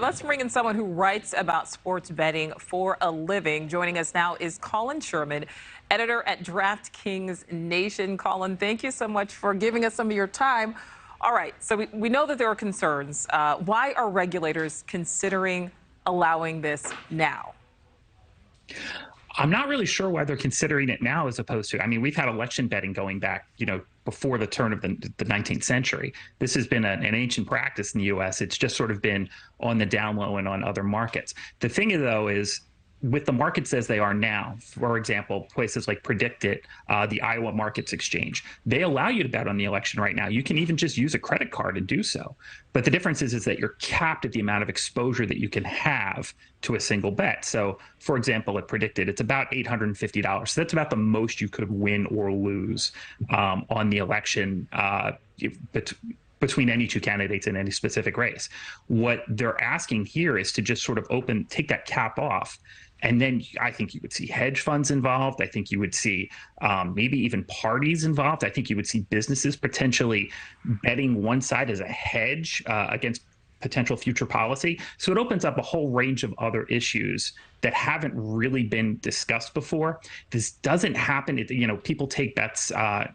Let's bring in someone who writes about sports betting for a living. Joining us now is Colin Sherman, editor at DraftKings Nation. Colin, thank you so much for giving us some of your time. All right, so we know that there are concerns. Why are regulators considering allowing this now? I'm not really sure why they're considering it now as opposed to, I mean, we've had election betting going back, before the turn of the 19th century. This has been an ancient practice in the U.S. It's just sort of been on the down low and on other markets. The thing, though, is with the markets as they are now, for example, places like PredictIt, the Iowa Markets Exchange, they allow you to bet on the election right now. You can even just use a credit card and do so. But the difference is that you're capped at the amount of exposure that you can have to a single bet. So, for example, at PredictIt, it's about $850. So that's about the most you could win or lose on the election between any two candidates in any specific race. What they're asking here is to just sort of take that cap off. And then I think you would see hedge funds involved. I think you would see maybe even parties involved. I think you would see businesses potentially betting one side as a hedge against potential future policy. So it opens up a whole range of other issues that haven't really been discussed before. This doesn't happen. People take bets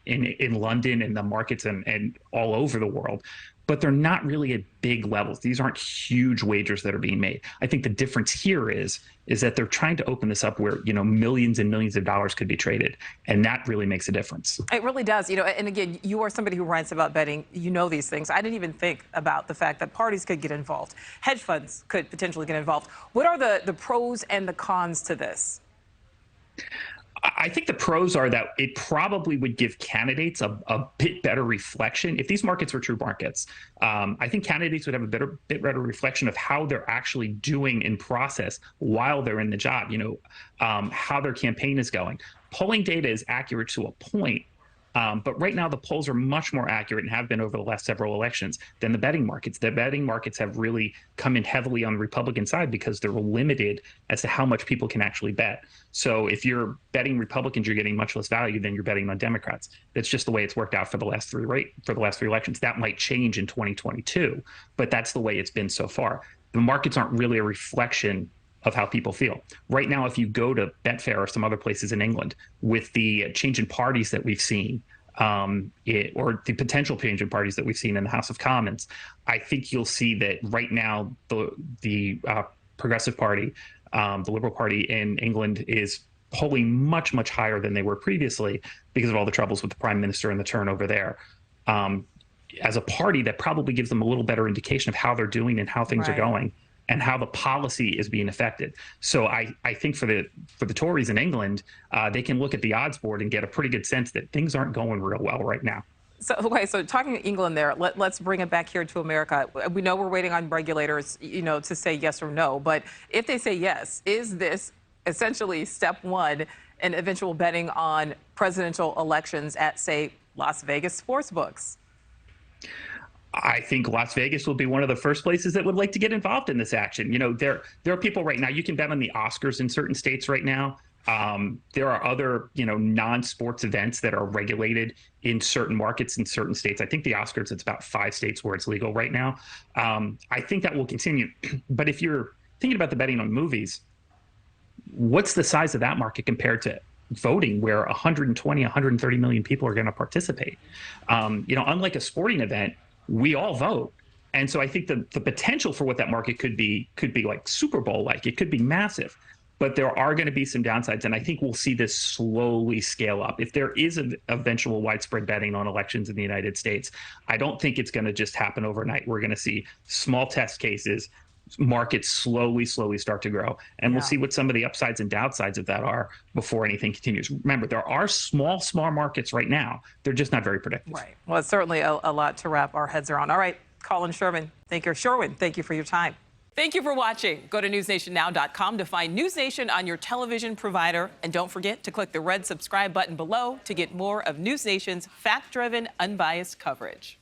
in London and the markets and all over the world, but they're not really at big levels. These aren't huge wagers that are being made. I think the difference here is that they're trying to open this up where, millions and millions of dollars could be traded. And that really makes a difference. It really does. And again, you are somebody who writes about betting. You know these things. I didn't even think about the fact that parties could get involved. Hedge funds could potentially get involved. What are the pros and the cons to this? I think the pros are that it probably would give candidates a bit better reflection. If these markets were true markets, I think candidates would have a bit better reflection of how they're actually doing in process while they're in the job, how their campaign is going. Polling data is accurate to a point, but right now the polls are much more accurate and have been over the last several elections than the betting markets. The betting markets have really come in heavily on the Republican side because they're limited as to how much people can actually bet. So if you're betting Republicans, you're getting much less value than you're betting on Democrats. That's just the way it's worked out for the last three elections. That might change in 2022, but that's the way it's been so far. The markets aren't really a reflection of how people feel. Right now, if you go to Betfair or some other places in England, with the change in parties that we've seen, or the potential change in parties that we've seen in the House of Commons, I think you'll see that right now the Progressive Party, the Liberal Party in England, is polling much, much higher than they were previously because of all the troubles with the Prime Minister and the turnover there. As a party, that probably gives them a little better indication of how they're doing and how things are going, and how the policy is being affected. So I think for the Tories in England, they can look at the odds board and get a pretty good sense that things aren't going real well right now. So, okay, so talking to England there, let's bring it back here to America. We know we're waiting on regulators, to say yes or no. But if they say yes, is this essentially step one in eventual betting on presidential elections at, say, Las Vegas sportsbooks? I think Las Vegas will be one of the first places that would like to get involved in this action. There are people right now, you can bet on the Oscars in certain states right now. There are other, non-sports events that are regulated in certain markets in certain states. I think the Oscars, it's about 5 states where it's legal right now. I think that will continue. But if you're thinking about the betting on movies, what's the size of that market compared to voting, where 120, 130 million people are going to participate? Unlike a sporting event, we all vote. And so I think the potential for what that market could be like Super Bowl, like it could be massive, but there are going to be some downsides. And I think we'll see this slowly scale up. If there is an eventual widespread betting on elections in the United States, I don't think it's going to just happen overnight. We're going to see small test cases, markets slowly start to grow. And we'll see what some of the upsides and downsides of that are before anything continues. Remember, there are small markets right now. They're just not very predictive. Right. Well, it's certainly a lot to wrap our heads around. All right, Colin Sherman, thank you for your time. Thank you for watching. Go to newsnationnow.com to find NewsNation on your television provider. And don't forget to click the red subscribe button below to get more of NewsNation's fact-driven, unbiased coverage.